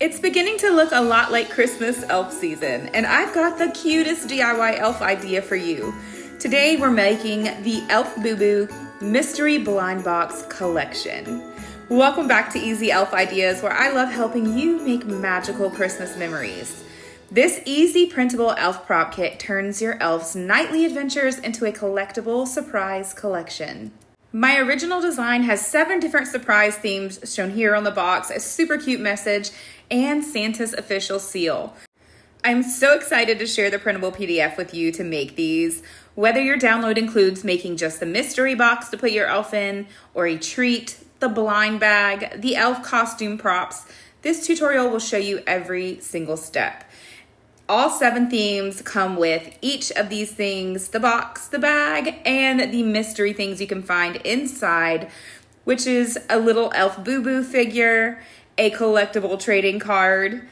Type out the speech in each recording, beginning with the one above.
It's beginning to look a lot like Christmas elf season, and I've got the cutest DIY elf idea for you. Today we're making the Elfbubu Mystery Blind Box Collection. Welcome back to Easy Elf Ideas, where I love helping you make magical Christmas memories. This easy printable elf prop kit turns your elf's nightly adventures into a collectible surprise collection. My original design has 7 different surprise themes shown here on the box, a super cute message, and Santa's official seal. I'm so excited to share the printable PDF with you to make these. Whether your download includes making just the mystery box to put your elf in, or a treat, the blind bag, the elf costume props, this tutorial will show you every single step. All 7 themes come with each of these things: the box, the bag, and the mystery things you can find inside, which is a little Elfbubu figure, a collectible trading card,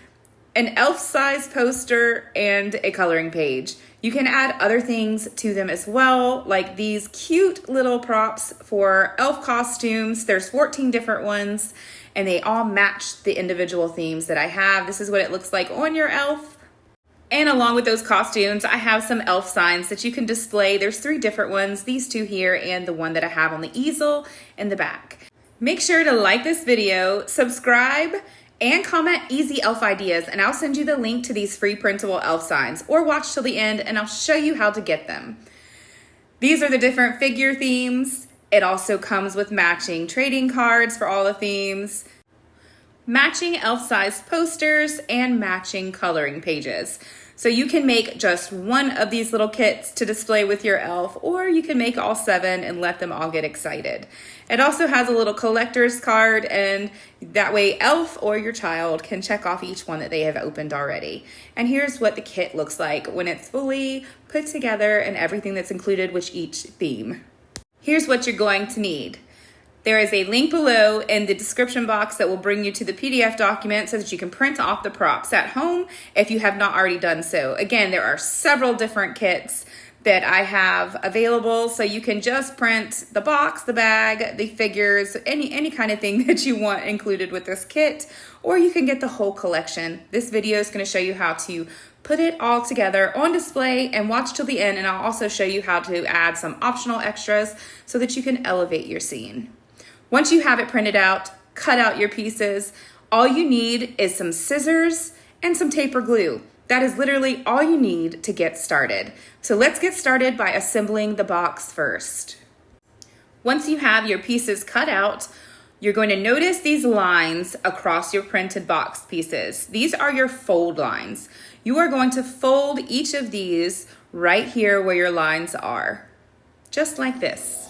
an elf-size poster, and a coloring page. You can add other things to them as well, like these cute little props for elf costumes. There's 14 different ones, and they all match the individual themes that I have. This is what it looks like on your elf. And along with those costumes, I have some elf signs that you can display. There's 3 different ones, these 2 here and the one that I have on the easel in the back. Make sure to like this video, subscribe, and comment Easy Elf Ideas, and I'll send you the link to these free printable elf signs, or watch till the end and I'll show you how to get them. These are the different figure themes. It also comes with matching trading cards for all the themes, matching elf-sized posters, and matching coloring pages. So you can make just one of these little kits to display with your elf, or you can make all 7 and let them all get excited. It also has a little collector's card, and that way elf or your child can check off each one that they have opened already. And here's what the kit looks like when it's fully put together and everything that's included with each theme. Here's what you're going to need. There is a link below in the description box that will bring you to the PDF document so that you can print off the props at home if you have not already done so. Again, there are several different kits that I have available, so you can just print the box, the bag, the figures, any kind of thing that you want included with this kit, or you can get the whole collection. This video is going to show you how to put it all together on display, and watch till the end, and I'll also show you how to add some optional extras so that you can elevate your scene. Once you have it printed out, cut out your pieces. All you need is some scissors and some tape or glue. That is literally all you need to get started. So let's get started by assembling the box first. Once you have your pieces cut out, you're going to notice these lines across your printed box pieces. These are your fold lines. You are going to fold each of these right here where your lines are, just like this.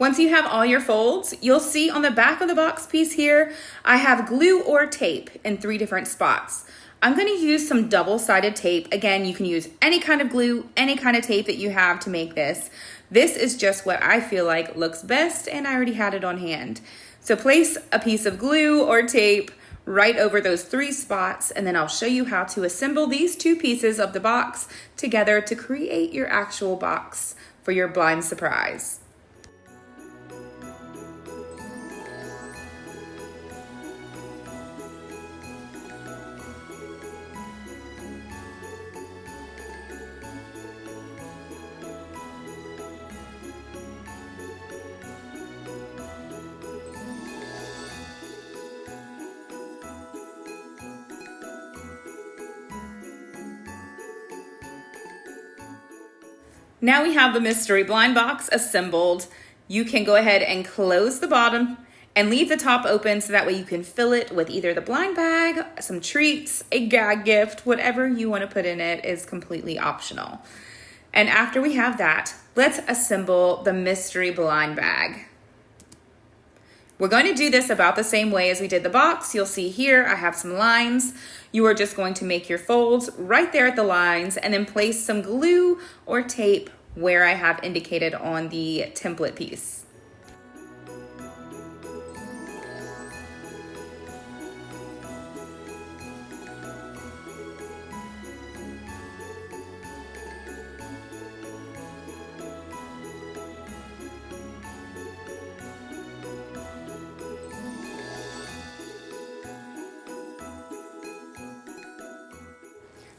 Once you have all your folds, you'll see on the back of the box piece here, I have glue or tape in 3 different spots. I'm going to use some double-sided tape. Again, you can use any kind of glue, any kind of tape that you have to make this. This is just what I feel like looks best, and I already had it on hand. So place a piece of glue or tape right over those 3 spots, and then I'll show you how to assemble these 2 pieces of the box together to create your actual box for your blind surprise. Now we have the mystery blind box assembled. You can go ahead and close the bottom and leave the top open so that way you can fill it with either the blind bag, some treats, a gag gift, whatever you want to put in it is completely optional. And after we have that, let's assemble the mystery blind bag. We're going to do this about the same way as we did the box. You'll see here I have some lines. You are just going to make your folds right there at the lines and then place some glue or tape where I have indicated on the template piece.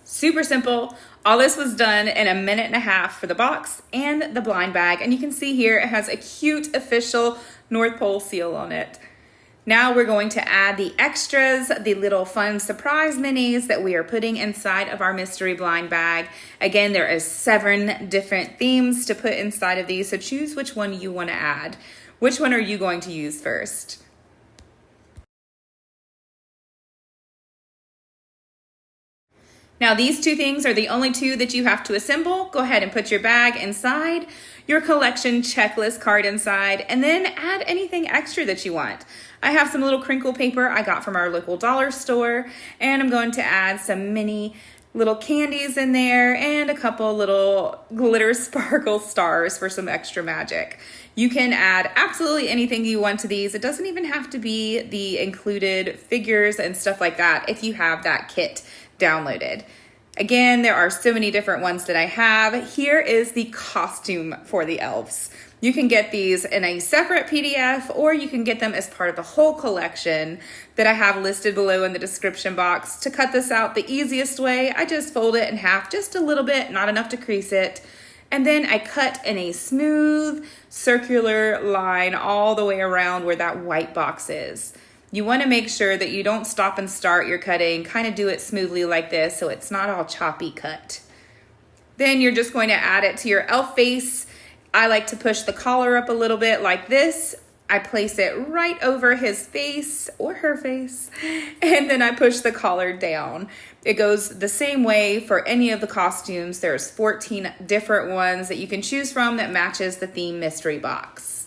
Super simple. All this was done in 1.5 minutes for the box and the blind bag. And you can see here it has a cute official North Pole seal on it. Now we're going to add the extras, the little fun surprise minis that we are putting inside of our mystery blind bag. Again, there is 7 different themes to put inside of these, so choose which one you want to add. Which one are you going to use first? Now these 2 things are the only 2 that you have to assemble. Go ahead and put your bag inside, your collection checklist card inside, and then add anything extra that you want. I have some little crinkle paper I got from our local dollar store, and I'm going to add some mini little candies in there and a couple little glitter sparkle stars for some extra magic. You can add absolutely anything you want to these. It doesn't even have to be the included figures and stuff like that if you have that kit downloaded. Again, there are so many different ones that I have. Here is the costume for the elves. You can get these in a separate PDF, or you can get them as part of the whole collection that I have listed below in the description box. To cut this out the easiest way, I just fold it in half just a little bit, not enough to crease it. And then I cut in a smooth circular line all the way around where that white box is. You want to make sure that you don't stop and start your cutting, kind of do it smoothly like this so it's not all choppy cut. Then you're just going to add it to your elf face. I like to push the collar up a little bit like this. I place it right over his face or her face, and then I push the collar down. It goes the same way for any of the costumes. There's 14 different ones that you can choose from that matches the theme mystery box.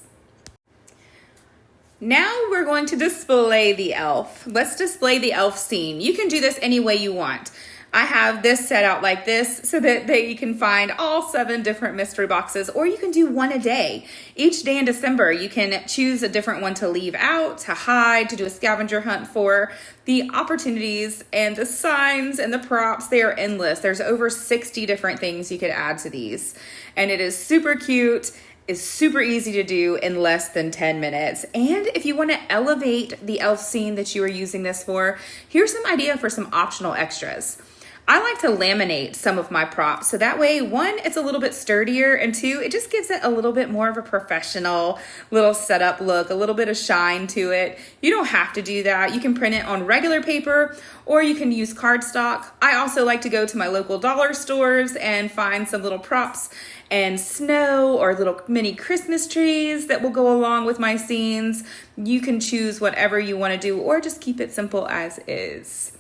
Now we're going to display the elf. Let's display the elf scene. You can do this any way you want. I have this set out like this so that you can find all 7 different mystery boxes, or you can do one a day. Each day in December, you can choose a different one to leave out, to hide, to do a scavenger hunt for. The opportunities and the signs and the props, they are endless. There's over 60 different things you could add to these. And it is super cute. Is super easy to do in less than 10 minutes. And if you want to elevate the elf scene that you are using this for, here's some idea for some optional extras. I like to laminate some of my props so that way, 1, it's a little bit sturdier, and 2, it just gives it a little bit more of a professional little setup look, a little bit of shine to it. You don't have to do that. You can print it on regular paper, or you can use cardstock. I also like to go to my local dollar stores and find some little props and snow or little mini Christmas trees that will go along with my scenes. You can choose whatever you want to do, or just keep it simple as is.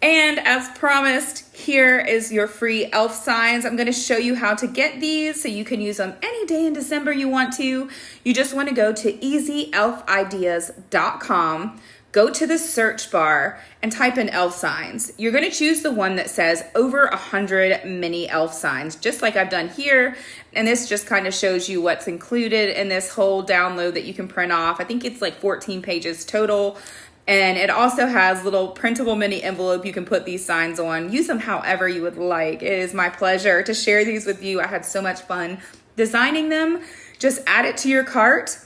And as promised, here is your free elf signs. I'm going to show you how to get these so you can use them any day in December you want to. You just want to go to easyeelfideas.com, go to the search bar and type in elf signs. You're going to choose the one that says over 100 mini elf signs, just like I've done here. And this just kind of shows you what's included in this whole download that you can print off. I think it's like 14 pages total. And it also has little printable mini envelope you can put these signs on. Use them however you would like. It is my pleasure to share these with you. I had so much fun designing them. Just add it to your cart.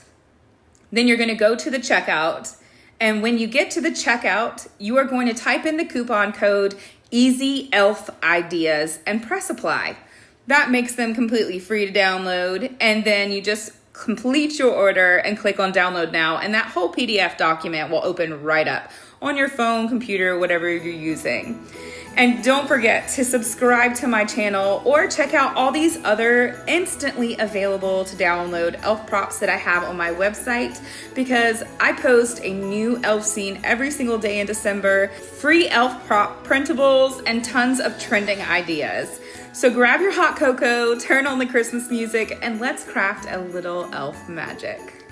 Then you're going to go to the checkout. And when you get to the checkout, you are going to type in the coupon code EasyElfIdeas and press apply. That makes them completely free to download. And then you just complete your order and click on download now, and that whole PDF document will open right up on your phone, computer, whatever you're using. And don't forget to subscribe to my channel or check out all these other instantly available to download elf props that I have on my website, because I post a new elf scene every single day in December, free elf prop printables, and tons of trending ideas. So grab your hot cocoa, turn on the Christmas music, and let's craft a little elf magic.